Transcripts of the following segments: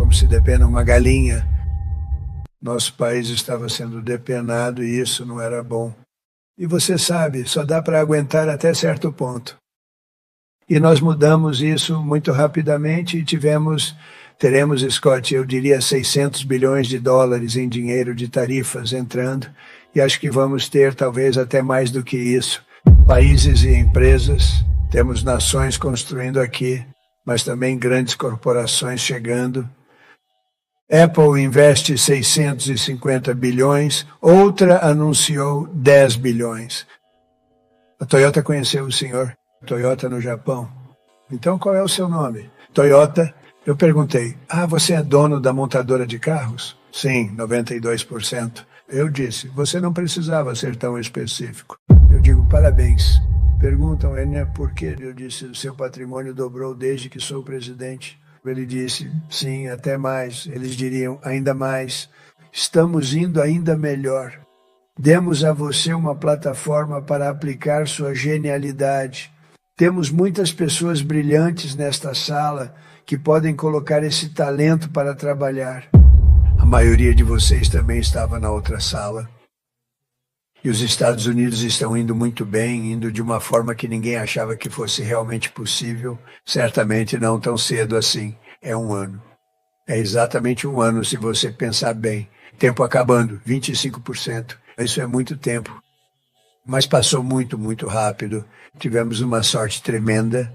como se depena uma galinha. Nosso país estava sendo depenado e isso não era bom. E você sabe, só dá para aguentar até certo ponto. E nós mudamos isso muito rapidamente e teremos, Scott, eu diria 600 bilhões de dólares em dinheiro de tarifas entrando, e acho que vamos ter talvez até mais do que isso. Países e empresas, temos nações construindo aqui, mas também grandes corporações chegando. Apple investe 650 bilhões, outra anunciou 10 bilhões. A Toyota conheceu o senhor, Toyota no Japão. Então qual é o seu nome? Toyota. Eu perguntei, você é dono da montadora de carros? Sim, 92%. Eu disse, você não precisava ser tão específico. Eu digo, parabéns. Perguntam, por quê? Eu disse, o seu patrimônio dobrou desde que sou presidente. Ele disse, sim, até mais. Eles diriam, ainda mais. Estamos indo ainda melhor. Demos a você uma plataforma para aplicar sua genialidade. Temos muitas pessoas brilhantes nesta sala que podem colocar esse talento para trabalhar. A maioria de vocês também estava na outra sala. E os Estados Unidos estão indo muito bem, indo de uma forma que ninguém achava que fosse realmente possível. Certamente não tão cedo assim. É um ano. É exatamente um ano, se você pensar bem. Tempo acabando, 25%. Isso é muito tempo. Mas passou muito, muito rápido. Tivemos uma sorte tremenda.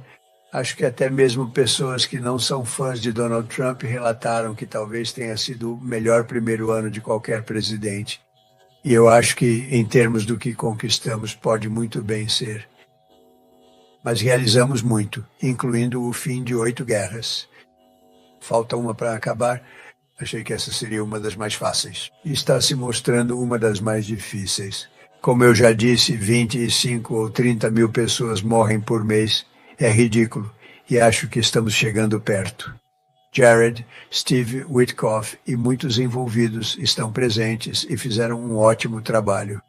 Acho que até mesmo pessoas que não são fãs de Donald Trump relataram que talvez tenha sido o melhor primeiro ano de qualquer presidente. E eu acho que, em termos do que conquistamos, pode muito bem ser. Mas realizamos muito, incluindo o fim de 8 guerras. Falta uma para acabar. Achei que essa seria uma das mais fáceis. E está se mostrando uma das mais difíceis. Como eu já disse, 25 ou 30 mil pessoas morrem por mês. É ridículo. E acho que estamos chegando perto. Jared, Steve Witkoff e muitos envolvidos estão presentes e fizeram um ótimo trabalho.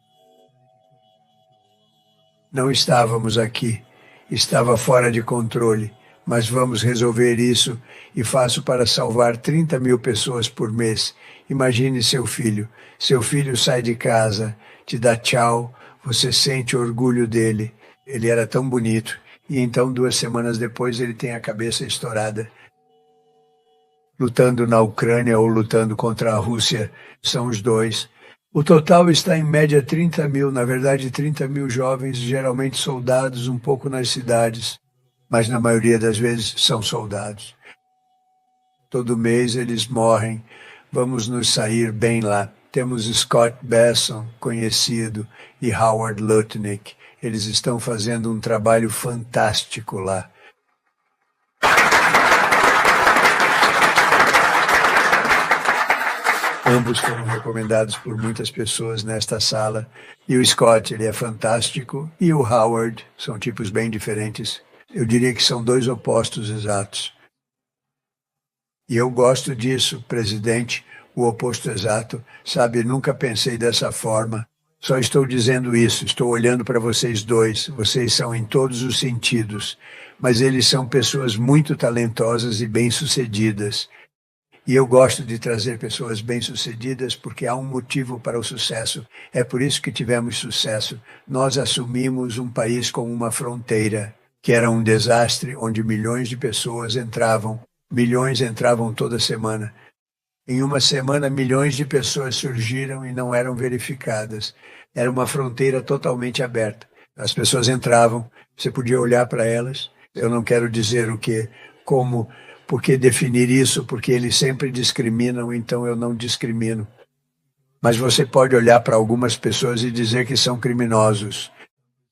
Não estávamos aqui. Estava fora de controle. Mas vamos resolver isso e faço para salvar 30 mil pessoas por mês. Imagine seu filho. Seu filho sai de casa, te dá tchau, você sente orgulho dele. Ele era tão bonito. E então 2 semanas depois ele tem a cabeça estourada. Lutando na Ucrânia ou lutando contra a Rússia, são os dois. O total está em média 30 mil, na verdade 30 mil jovens, geralmente soldados, um pouco nas cidades. Mas na maioria das vezes são soldados. Todo mês eles morrem, vamos nos sair bem lá. Temos Scott Besson, conhecido, e Howard Lutnick. Eles estão fazendo um trabalho fantástico lá. Ambos foram recomendados por muitas pessoas nesta sala. E o Scott, ele é fantástico, e o Howard, são tipos bem diferentes. Eu diria que são 2 opostos exatos. E eu gosto disso, presidente, o oposto exato. Sabe, nunca pensei dessa forma. Só estou dizendo isso, estou olhando para vocês dois. Vocês são em todos os sentidos. Mas eles são pessoas muito talentosas e bem-sucedidas. E eu gosto de trazer pessoas bem-sucedidas porque há um motivo para o sucesso. É por isso que tivemos sucesso. Nós assumimos um país com uma fronteira, que era um desastre, onde milhões de pessoas entravam. Milhões entravam toda semana. Em uma semana, milhões de pessoas surgiram e não eram verificadas. Era uma fronteira totalmente aberta. As pessoas entravam, você podia olhar para elas. Eu não quero dizer o que, como, por que definir isso, porque eles sempre discriminam, então eu não discrimino. Mas você pode olhar para algumas pessoas e dizer que são criminosos,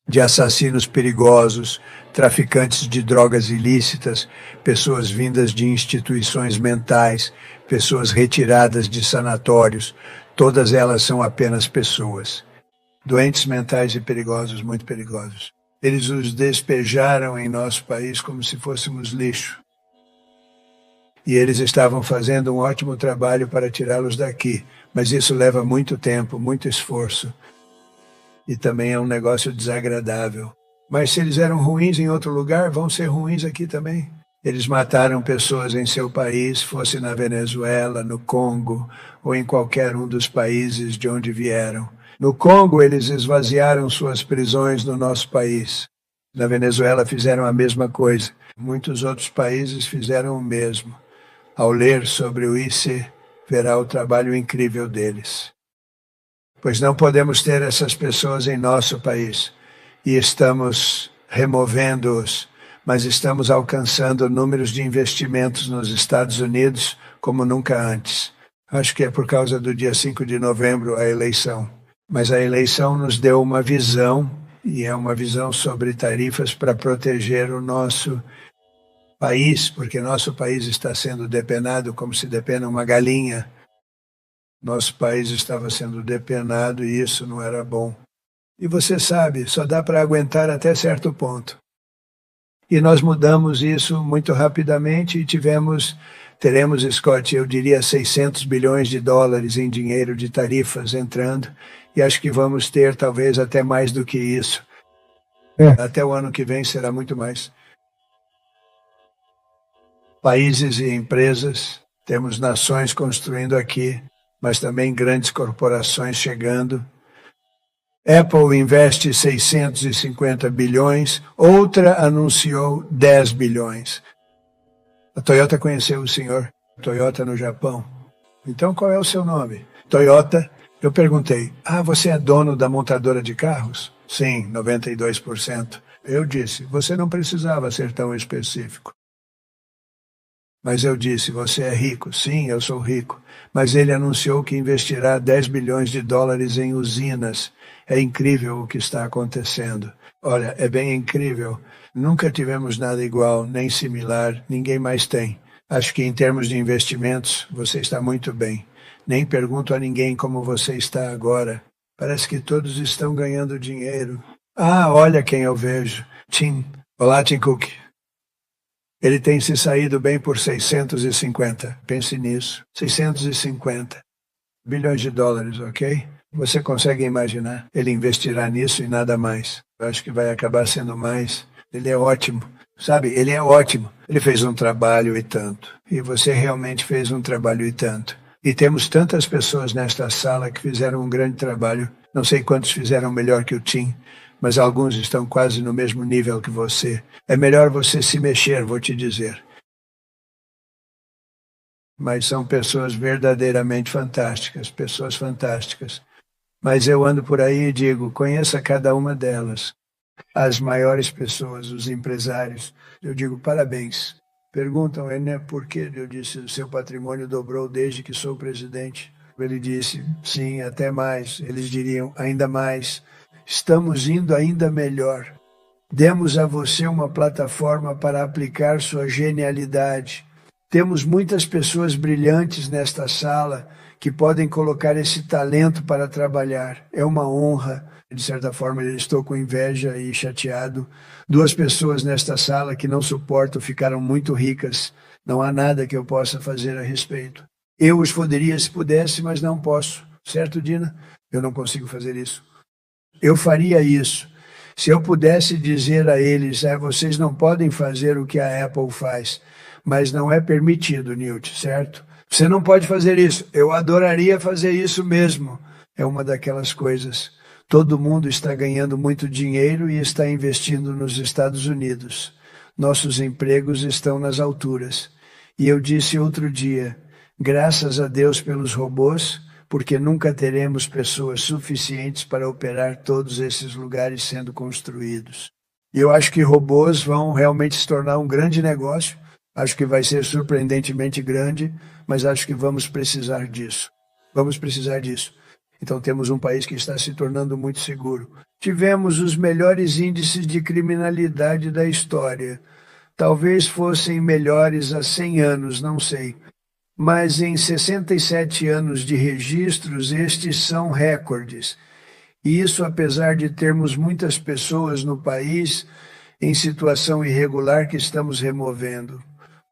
de assassinos perigosos, traficantes de drogas ilícitas, pessoas vindas de instituições mentais, pessoas retiradas de sanatórios. Todas elas são apenas pessoas. Doentes mentais e perigosos, muito perigosos. Eles os despejaram em nosso país como se fôssemos lixo. E eles estavam fazendo um ótimo trabalho para tirá-los daqui, mas isso leva muito tempo, muito esforço. E também é um negócio desagradável. Mas se eles eram ruins em outro lugar, vão ser ruins aqui também. Eles mataram pessoas em seu país, fosse na Venezuela, no Congo ou em qualquer um dos países de onde vieram. No Congo, eles esvaziaram suas prisões no nosso país. Na Venezuela fizeram a mesma coisa. Muitos outros países fizeram o mesmo. Ao ler sobre o IC, verá o trabalho incrível deles. Pois não podemos ter essas pessoas em nosso país. E estamos removendo-os, mas estamos alcançando números de investimentos nos Estados Unidos como nunca antes. Acho que é por causa do dia 5 de novembro, a eleição. Mas a eleição nos deu uma visão, e é uma visão sobre tarifas para proteger o nosso país, porque nosso país está sendo depenado como se depena uma galinha. Nosso país estava sendo depenado e isso não era bom. E você sabe, só dá para aguentar até certo ponto. E nós mudamos isso muito rapidamente e teremos, Scott, eu diria 600 bilhões de dólares em dinheiro de tarifas entrando, e acho que vamos ter talvez até mais do que isso. Até o ano que vem será muito mais. Países e empresas, temos nações construindo aqui, mas também grandes corporações chegando. Apple investe 650 bilhões, outra anunciou 10 bilhões. A Toyota conheceu o senhor, Toyota no Japão. Então qual é o seu nome? Toyota. Eu perguntei, você é dono da montadora de carros? Sim, 92%. Eu disse, você não precisava ser tão específico. Mas eu disse, você é rico? Sim, eu sou rico. Mas ele anunciou que investirá 10 bilhões de dólares em usinas. É incrível o que está acontecendo. Olha, é bem incrível. Nunca tivemos nada igual, nem similar, ninguém mais tem. Acho que em termos de investimentos, você está muito bem. Nem pergunto a ninguém como você está agora. Parece que todos estão ganhando dinheiro. Olha quem eu vejo. Tim. Olá, Tim Cook. Ele tem se saído bem por 650. Pense nisso. 650 bilhões de dólares, ok? Você consegue imaginar? Ele investirá nisso e nada mais. Eu acho que vai acabar sendo mais. Ele é ótimo. Sabe, ele é ótimo. Ele fez um trabalho e tanto. E você realmente fez um trabalho e tanto. E temos tantas pessoas nesta sala que fizeram um grande trabalho. Não sei quantos fizeram melhor que o Tim, mas alguns estão quase no mesmo nível que você. É melhor você se mexer, vou te dizer. Mas são pessoas verdadeiramente fantásticas, pessoas fantásticas. Mas eu ando por aí e digo, conheça cada uma delas. As maiores pessoas, os empresários. Eu digo, parabéns. Perguntam, né, por quê? Eu disse, o seu patrimônio dobrou desde que sou presidente. Ele disse, sim, até mais. Eles diriam, ainda mais. Estamos indo ainda melhor. Demos a você uma plataforma para aplicar sua genialidade. Temos muitas pessoas brilhantes nesta sala que podem colocar esse talento para trabalhar. É uma honra. De certa forma, eu estou com inveja e chateado. 2 pessoas nesta sala que não suporto ficaram muito ricas. Não há nada que eu possa fazer a respeito. Eu os poderia se pudesse, mas não posso. Certo, Dina? Eu não consigo fazer isso. Eu faria isso. Se eu pudesse dizer a eles, vocês não podem fazer o que a Apple faz, mas não é permitido, Newt, certo? Você não pode fazer isso. Eu adoraria fazer isso mesmo. É uma daquelas coisas. Todo mundo está ganhando muito dinheiro e está investindo nos Estados Unidos. Nossos empregos estão nas alturas. E eu disse outro dia, graças a Deus pelos robôs, porque nunca teremos pessoas suficientes para operar todos esses lugares sendo construídos. E eu acho que robôs vão realmente se tornar um grande negócio. Acho que vai ser surpreendentemente grande, mas acho que vamos precisar disso. Vamos precisar disso. Então temos um país que está se tornando muito seguro. Tivemos os melhores índices de criminalidade da história. Talvez fossem melhores há 100 anos, não sei. Mas em 67 anos de registros, estes são recordes. E isso apesar de termos muitas pessoas no país em situação irregular que estamos removendo.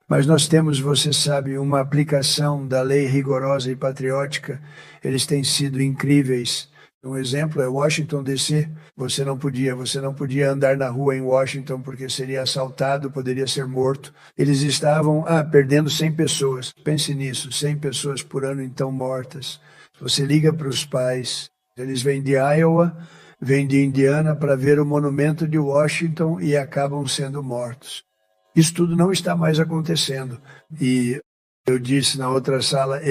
Mas nós temos, você sabe, uma aplicação da lei rigorosa e patriótica. Eles têm sido incríveis. Um exemplo é Washington, D.C. Você não podia andar na rua em Washington porque seria assaltado, poderia ser morto. Eles estavam perdendo 100 pessoas. Pense nisso, 100 pessoas por ano então mortas. Você liga para os pais, eles vêm de Iowa, vêm de Indiana para ver o monumento de Washington e acabam sendo mortos. Isso tudo não está mais acontecendo. E eu disse na outra sala,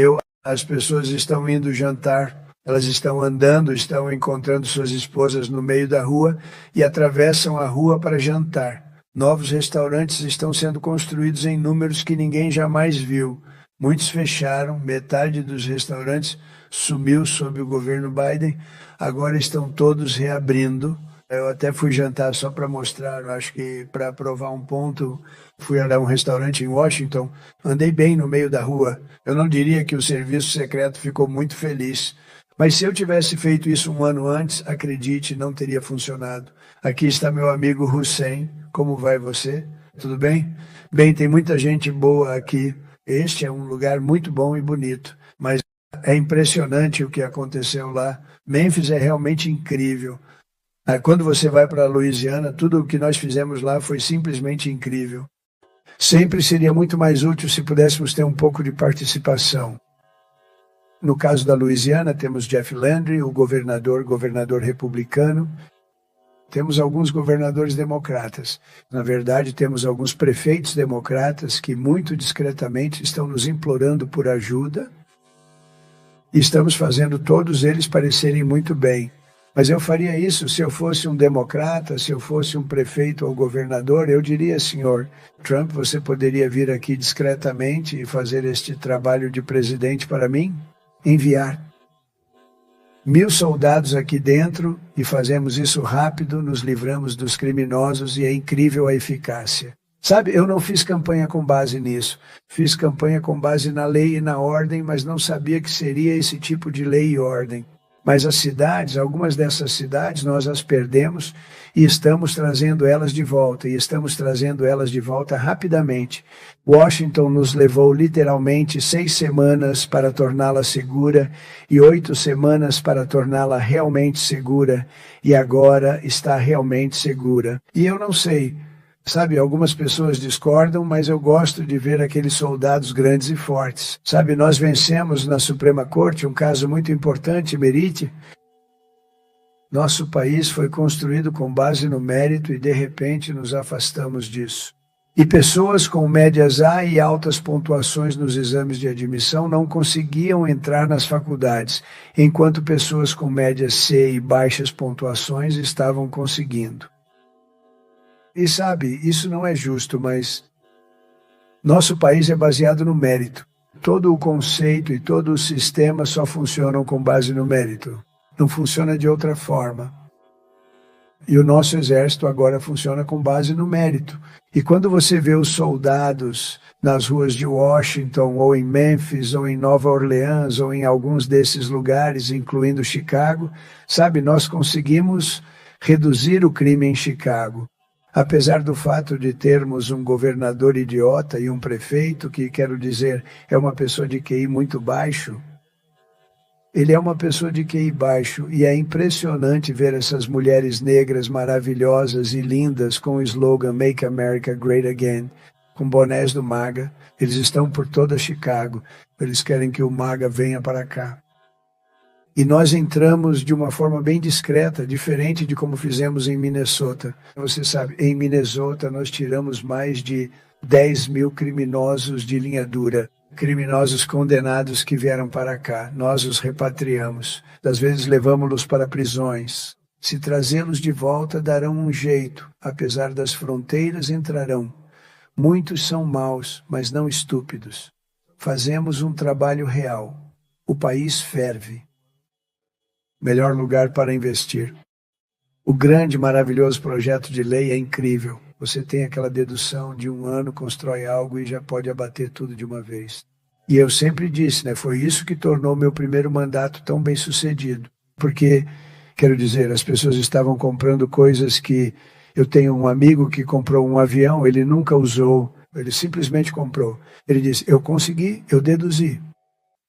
as pessoas estão indo jantar. Elas estão andando, estão encontrando suas esposas no meio da rua e atravessam a rua para jantar. Novos restaurantes estão sendo construídos em números que ninguém jamais viu. Muitos fecharam, metade dos restaurantes sumiu sob o governo Biden, agora estão todos reabrindo. Eu até fui jantar só para mostrar, acho que para provar um ponto, fui a um restaurante em Washington, andei bem no meio da rua. Eu não diria que o serviço secreto ficou muito feliz. Mas se eu tivesse feito isso um ano antes, acredite, não teria funcionado. Aqui está meu amigo Hussein. Como vai você? Tudo bem? Bem, tem muita gente boa aqui. Este é um lugar muito bom e bonito. Mas é impressionante o que aconteceu lá. Memphis é realmente incrível. Quando você vai para a Louisiana, tudo o que nós fizemos lá foi simplesmente incrível. Sempre seria muito mais útil se pudéssemos ter um pouco de participação. No caso da Louisiana, temos Jeff Landry, o governador republicano. Temos alguns governadores democratas. Na verdade, temos alguns prefeitos democratas que muito discretamente estão nos implorando por ajuda. E estamos fazendo todos eles parecerem muito bem. Mas eu faria isso se eu fosse um democrata, se eu fosse um prefeito ou governador, eu diria, senhor Trump, você poderia vir aqui discretamente e fazer este trabalho de presidente para mim? Enviar 1000 soldados aqui dentro e fazemos isso rápido, nos livramos dos criminosos e é incrível a eficácia. Sabe, eu não fiz campanha com base nisso. Fiz campanha com base na lei e na ordem, mas não sabia que seria esse tipo de lei e ordem. Mas as cidades, algumas dessas cidades, nós as perdemos e estamos trazendo elas de volta, e estamos trazendo elas de volta rapidamente. Washington nos levou literalmente 6 semanas para torná-la segura e 8 semanas para torná-la realmente segura, e agora está realmente segura. E eu não sei, sabe, algumas pessoas discordam, mas eu gosto de ver aqueles soldados grandes e fortes. Sabe, nós vencemos na Suprema Corte um caso muito importante, Merite. Nosso país foi construído com base no mérito e de repente nos afastamos disso. E pessoas com médias A e altas pontuações nos exames de admissão não conseguiam entrar nas faculdades, enquanto pessoas com médias C e baixas pontuações estavam conseguindo. E sabe, isso não é justo, mas nosso país é baseado no mérito. Todo o conceito e todo o sistema só funcionam com base no mérito. Não funciona de outra forma. E o nosso exército agora funciona com base no mérito. E quando você vê os soldados nas ruas de Washington, ou em Memphis, ou em Nova Orleans, ou em alguns desses lugares, incluindo Chicago, sabe, nós conseguimos reduzir o crime em Chicago. Apesar do fato de termos um governador idiota e um prefeito que, quero dizer, é uma pessoa de QI muito baixo, ele é uma pessoa de QI baixo e é impressionante ver essas mulheres negras maravilhosas e lindas com o slogan Make America Great Again, com bonés do MAGA. Eles estão por toda Chicago, eles querem que o MAGA venha para cá. E nós entramos de uma forma bem discreta, diferente de como fizemos em Minnesota. Você sabe, em Minnesota nós tiramos mais de 10.000 criminosos de linha dura. Criminosos condenados que vieram para cá. Nós os repatriamos. Às vezes levamos-los para prisões. Se trazê-los de volta, darão um jeito. Apesar das fronteiras, entrarão. Muitos são maus, mas não estúpidos. Fazemos um trabalho real. O país ferve. Melhor lugar para investir. O grande, maravilhoso projeto de lei é incrível. Você tem aquela dedução de 1 ano, constrói algo e já pode abater tudo de uma vez. E eu sempre disse, foi isso que tornou meu primeiro mandato tão bem sucedido. Porque, quero dizer, as pessoas estavam comprando coisas que... Eu tenho um amigo que comprou um avião, ele nunca usou, ele simplesmente comprou. Ele disse, eu consegui, eu deduzi.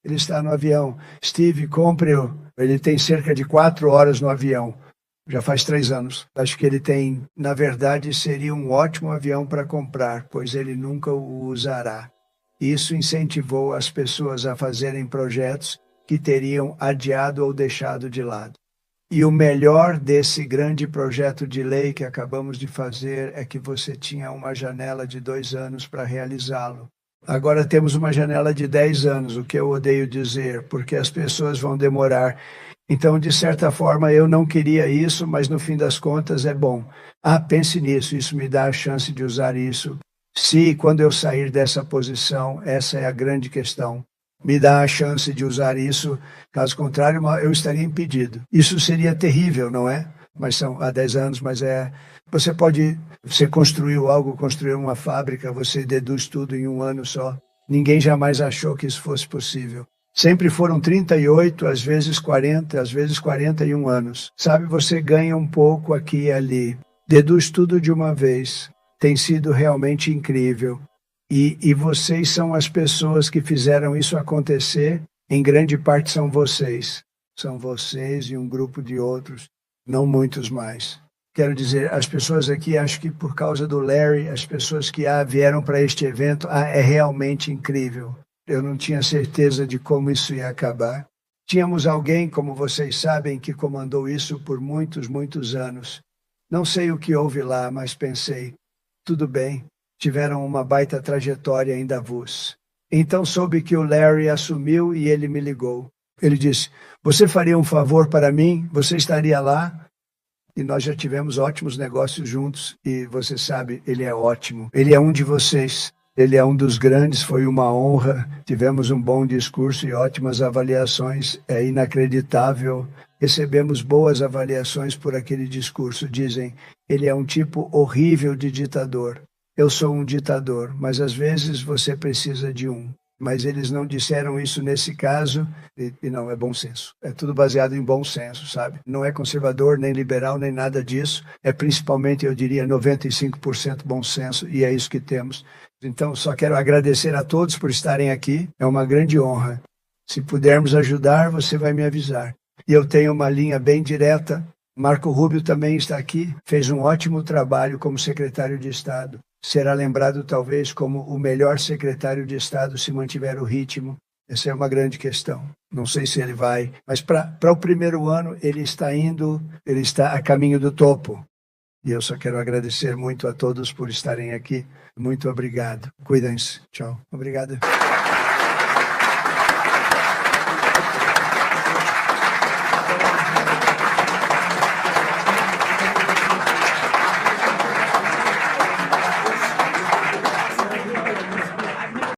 Ele está no avião. Steve, compre-o. Ele tem cerca de 4 horas no avião. Já faz 3 anos. Acho que ele tem, na verdade, seria um ótimo avião para comprar, pois ele nunca o usará. Isso incentivou as pessoas a fazerem projetos que teriam adiado ou deixado de lado. E o melhor desse grande projeto de lei que acabamos de fazer é que você tinha uma janela de 2 anos para realizá-lo. Agora temos uma janela de 10 anos, o que eu odeio dizer, porque as pessoas vão demorar. Então, de certa forma, eu não queria isso, mas no fim das contas é bom. Pense nisso, isso me dá a chance de usar isso. Se, quando eu sair dessa posição, essa é a grande questão, me dá a chance de usar isso, caso contrário, eu estaria impedido. Isso seria terrível, não é? Mas são há 10 anos, mas você construiu algo, construiu uma fábrica, você deduz tudo em um ano só. Ninguém jamais achou que isso fosse possível. Sempre foram 38, às vezes 40, às vezes 41 anos. Sabe, você ganha um pouco aqui e ali. Deduz tudo de uma vez. Tem sido realmente incrível. E vocês são as pessoas que fizeram isso acontecer. Em grande parte são vocês. São vocês e um grupo de outros, não muitos mais. Quero dizer, as pessoas aqui, acho que por causa do Larry, as pessoas que vieram para este evento, é realmente incrível. Eu não tinha certeza de como isso ia acabar. Tínhamos alguém, como vocês sabem, que comandou isso por muitos, muitos anos. Não sei o que houve lá, mas pensei, tudo bem, tiveram uma baita trajetória em Davos. Então soube que o Larry assumiu e ele me ligou. Ele disse, você faria um favor para mim? Você estaria lá? E nós já tivemos ótimos negócios juntos e você sabe, ele é ótimo. Ele é um de vocês. Ele é um dos grandes, foi uma honra. Tivemos um bom discurso e ótimas avaliações. É inacreditável. Recebemos boas avaliações por aquele discurso. Dizem, ele é um tipo horrível de ditador. Eu sou um ditador, mas às vezes você precisa de um. Mas eles não disseram isso nesse caso, e não, é bom senso. É tudo baseado em bom senso, sabe? Não é conservador, nem liberal, nem nada disso. É principalmente, eu diria, 95% bom senso, e é isso que temos. Então, só quero agradecer a todos por estarem aqui. É uma grande honra. Se pudermos ajudar, você vai me avisar. E eu tenho uma linha bem direta. Marco Rubio também está aqui. Fez um ótimo trabalho como secretário de Estado. Será lembrado talvez como o melhor secretário de Estado se mantiver o ritmo. Essa é uma grande questão. Não sei se ele vai, mas para o primeiro ano ele está a caminho do topo. E eu só quero agradecer muito a todos por estarem aqui. Muito obrigado. Cuidem-se. Tchau. Obrigado.